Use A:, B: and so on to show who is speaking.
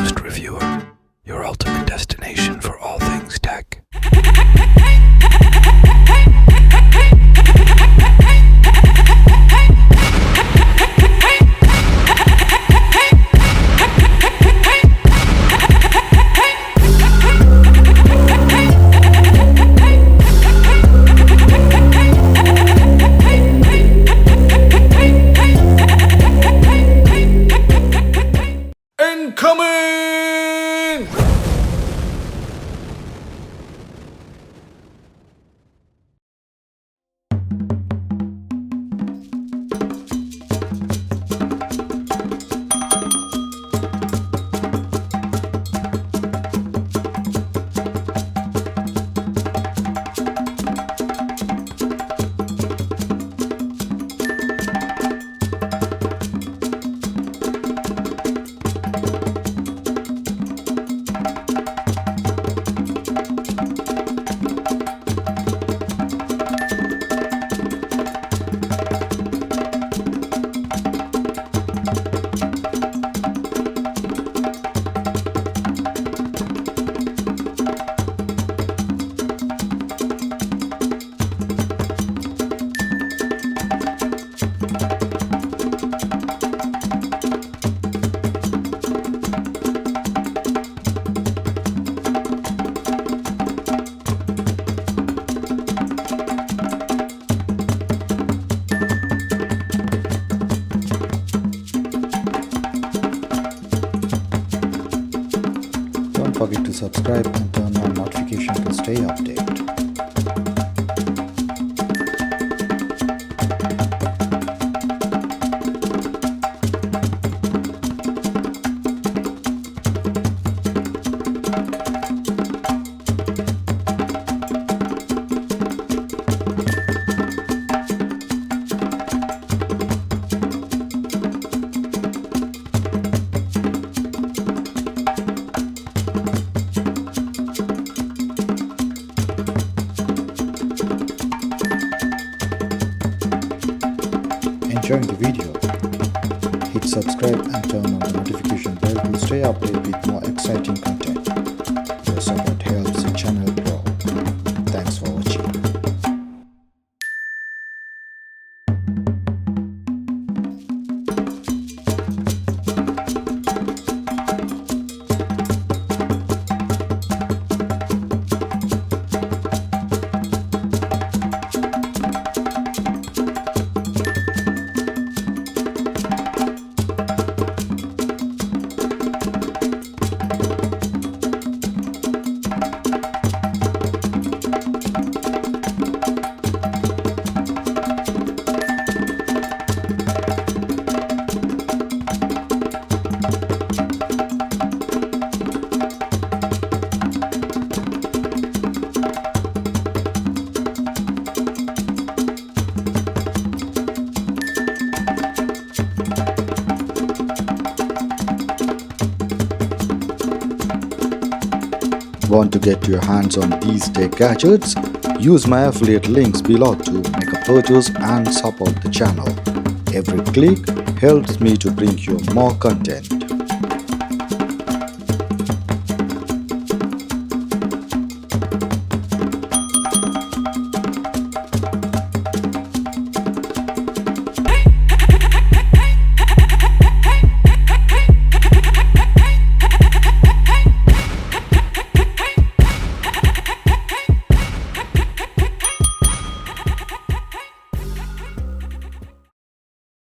A: Ghost Reviewer, your ultimate destination for all things tech.
B: Incoming!
C: Don't forget to subscribe and turn on notification to stay updated. Enjoying the video? Hit subscribe and turn on the notification bell to stay updated with more exciting content. Your support helps the channel grow. Thanks for watching. Want to get your hands on these tech gadgets? Use my affiliate links below to make a purchase and support the channel. Every click helps me to bring you more content.